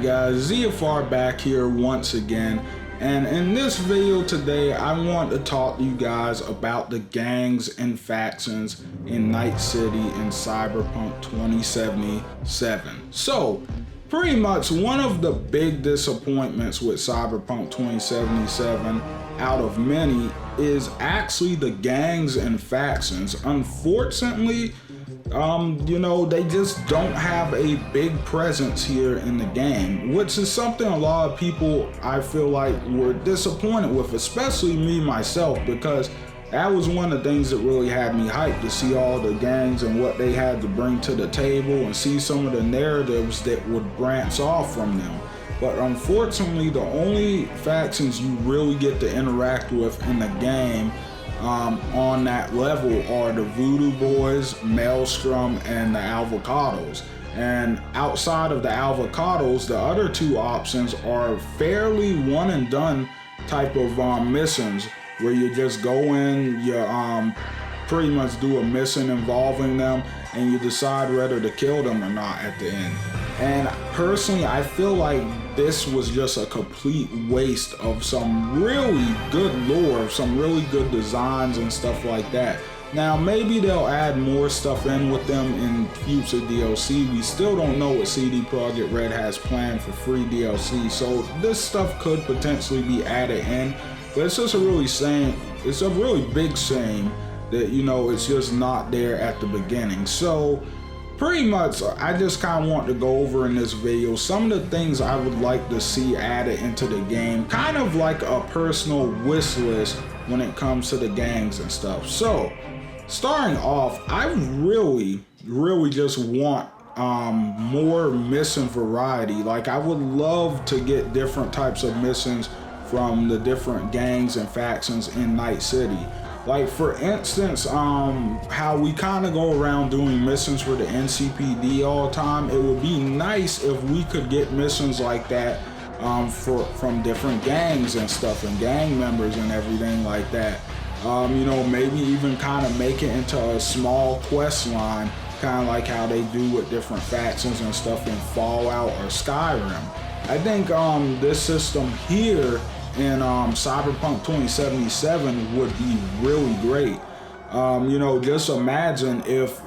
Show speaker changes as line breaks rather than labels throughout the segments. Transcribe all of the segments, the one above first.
guys, ZFR back here once again, and in this video today I want to talk to you guys about the gangs and factions in Night City in Cyberpunk 2077. So pretty much one of the big disappointments with Cyberpunk 2077 out of many is actually the gangs and factions. Unfortunately, they just don't have a big presence here in the game, which is something a lot of people I feel like were disappointed with, especially me myself, because that was one of the things that really had me hyped, to see all the gangs and what they had to bring to the table and see some of the narratives that would branch off from them. But unfortunately, the only factions you really get to interact with in the game on that level are the Voodoo Boys, Maelstrom, and the Avocados. And outside of the Avocados, the other two options are fairly one and done type of missions, where you just go in, you pretty much do a mission involving them, and you decide whether to kill them or not at the end. And personally, I feel like this was just a complete waste of some really good lore, some really good designs and stuff like that. Now, maybe they'll add more stuff in with them in future DLC. We still don't know what CD Projekt Red has planned for free DLC, so this stuff could potentially be added in. But it's just a really big shame that, it's just not there at the beginning. So pretty much, I just kind of want to go over in this video some of the things I would like to see added into the game, kind of like a personal wish list when it comes to the gangs and stuff. So starting off, I really just want more mission variety. Like, I would love to get different types of missions from the different gangs and factions in Night City. Like, for instance, how we kind of go around doing missions for the NCPD all the time. It would be nice if we could get missions like that from different gangs and stuff, and gang members and everything like that. Maybe even kind of make it into a small quest line, kind of like how they do with different factions and stuff in Fallout or Skyrim. I think this system here in Cyberpunk 2077 would be really great. Just imagine if,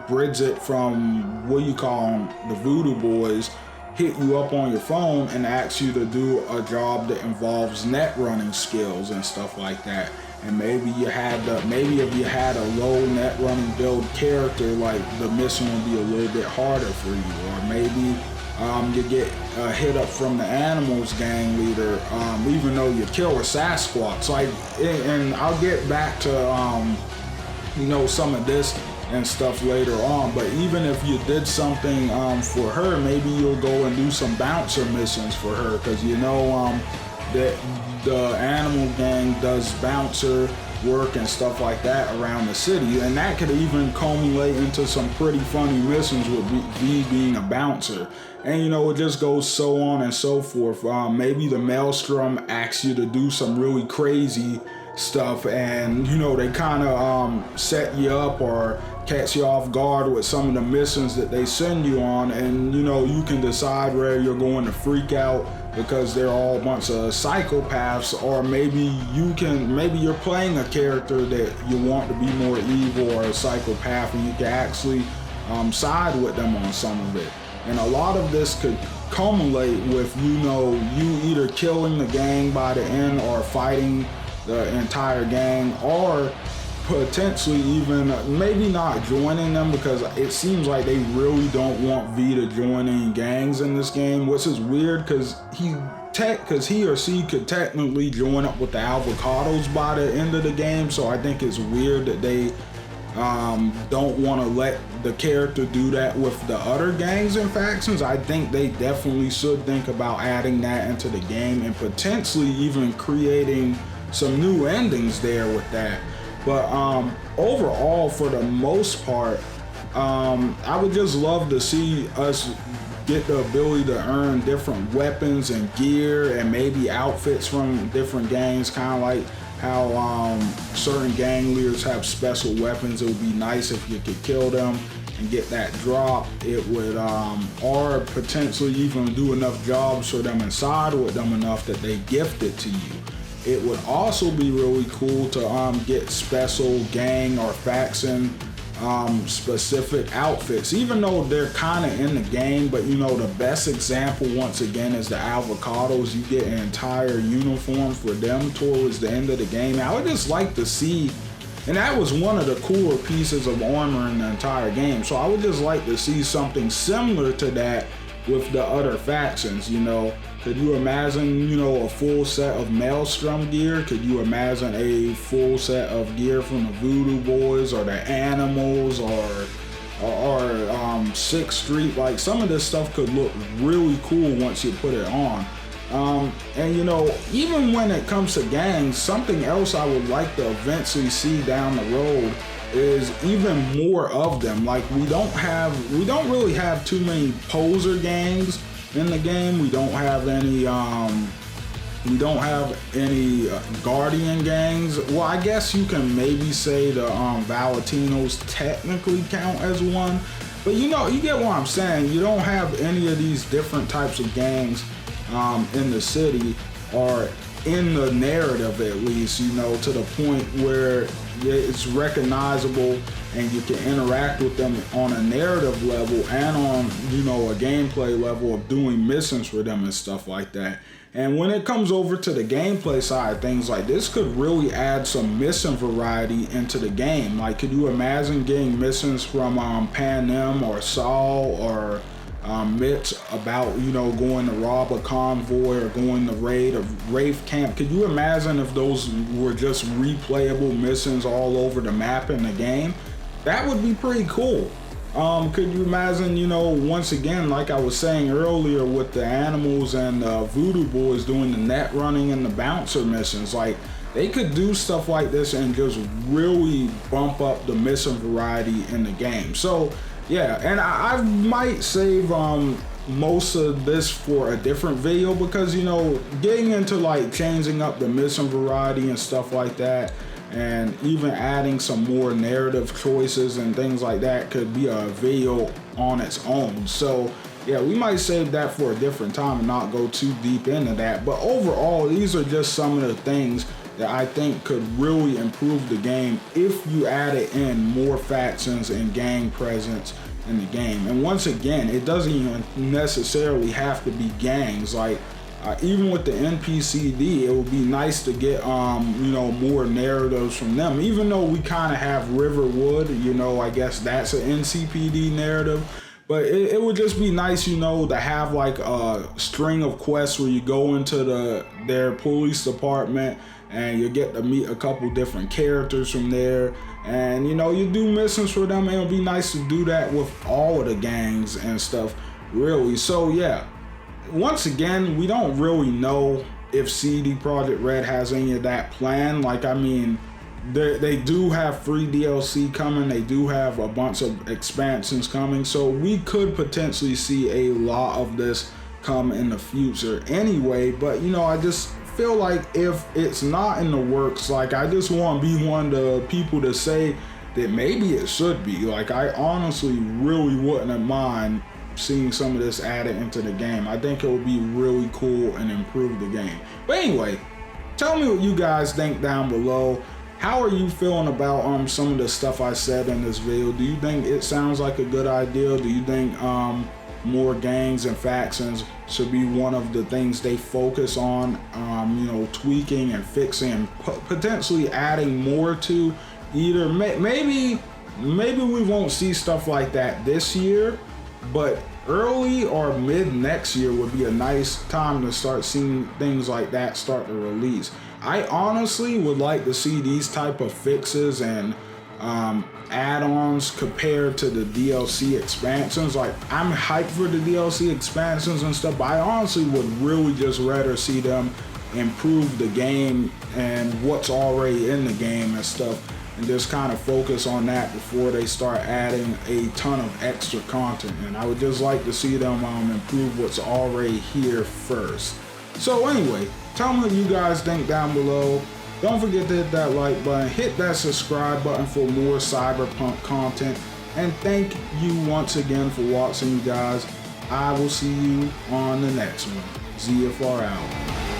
Bridget from, the Voodoo Boys, hit you up on your phone and asks you to do a job that involves net running skills and stuff like that. And maybe if you had a low net running build character, like, the mission would be a little bit harder for you. Or maybe you get a hit up from the Animals gang leader, even though you kill a Sasquatch. Like, and I'll get back to some of this and stuff later on. But even if you did something for her, maybe you'll go and do some bouncer missions for her, because that the Animal gang does bouncer work and stuff like that around the city, and that could even culminate into some pretty funny missions with V being a bouncer. And it just goes so on and so forth. Maybe the Maelstrom asks you to do some really crazy stuff, and they kind of set you up or catch you off guard with some of the missions that they send you on, and you can decide whether you're going to freak out because they're all a bunch of psychopaths, or maybe you're playing a character that you want to be more evil or a psychopath, and you can actually side with them on some of it. And a lot of this could culminate with you either killing the gang by the end, or fighting the entire gang, or potentially even maybe not joining them, because it seems like they really don't want V to join any gangs in this game, which is weird, because he or she could technically join up with the Avocados by the end of the game. So I think it's weird that they don't want to let the character do that with the other gangs and factions. I think they definitely should think about adding that into the game, and potentially even creating some new endings there with that. But overall, for the most part, I would just love to see us get the ability to earn different weapons and gear, and maybe outfits from different gangs, kind of like how certain gang leaders have special weapons. It would be nice if you could kill them, and get that drop, it would or potentially even do enough jobs for them inside with them enough that they gift it to you. It would also be really cool to get special gang or faction specific outfits, even though they're kind of in the game. But the best example once again is the avocados. You get an entire uniform for them towards the end of the game. I would just like to see, and that was one of the cooler pieces of armor in the entire game, so I would just like to see something similar to that with the other factions. Could you imagine, a full set of Maelstrom gear? Could you imagine a full set of gear from the Voodoo Boys or the Animals or 6th Street? Like, some of this stuff could look really cool once you put it on. And even when it comes to gangs, something else I would like to eventually see down the road is even more of them. Like, we don't really have too many poser gangs in the game. We don't have any Guardian gangs. Well, I guess you can maybe say the Valentinos technically count as one, but you get what I'm saying. You don't have any of these different types of gangs in the city, or in the narrative at least, to the point where it's recognizable and you can interact with them on a narrative level and on, a gameplay level of doing missions for them and stuff like that. And when it comes over to the gameplay side of things, like, this could really add some mission variety into the game. Like, could you imagine getting missions from Panem or Saul or Mitch about, going to rob a convoy or going to raid a Wraith camp? Could you imagine if those were just replayable missions all over the map in the game? That would be pretty cool. Could you imagine, once again, like I was saying earlier, with the Animals and Voodoo Boys doing the net running and the bouncer missions, like, they could do stuff like this and just really bump up the mission variety in the game. So yeah, and I might save most of this for a different video, because getting into like changing up the mission variety and stuff like that, and even adding some more narrative choices and things like that, could be a video on its own. So yeah, we might save that for a different time and not go too deep into that. But overall, these are just some of the things that I think could really improve the game if you added in more factions and gang presence in the game. And once again, it doesn't even necessarily have to be gangs. Like, even with the NPCD, it would be nice to get more narratives from them. Even though we kind of have Riverwood, I guess that's an NCPD narrative. But it would just be nice, to have like a string of quests where you go into their police department and you get to meet a couple different characters from there, and you do missions for them. And it would be nice to do that with all of the gangs and stuff, really. So yeah, once again, we don't really know if CD Projekt Red has any of that planned. Like, I mean, they do have free DLC coming. They do have a bunch of expansions coming. So we could potentially see a lot of this come in the future anyway. But, I just feel like if it's not in the works, like, I just want to be one of the people to say that maybe it should be. Like, I honestly really wouldn't mind seeing some of this added into the game. I think it would be really cool and improve the game. But anyway, tell me what you guys think down below. How are you feeling about some of the stuff I said in this video? Do you think it sounds like a good idea? Do you think more gangs and factions should be one of the things they focus on, tweaking and fixing and potentially adding more to? Either maybe we won't see stuff like that this year, but early or mid next year would be a nice time to start seeing things like that start to release. I honestly would like to see these type of fixes and add-ons compared to the DLC expansions. Like, I'm hyped for the DLC expansions and stuff, but I honestly would really just rather see them improve the game and what's already in the game and stuff, and just kind of focus on that before they start adding a ton of extra content. And I would just like to see them improve what's already here first. So anyway, tell me what you guys think down below. Don't forget to hit that like button, hit that subscribe button for more Cyberpunk content, And thank you once again for watching, you guys. I will see you on the next one. ZFR out.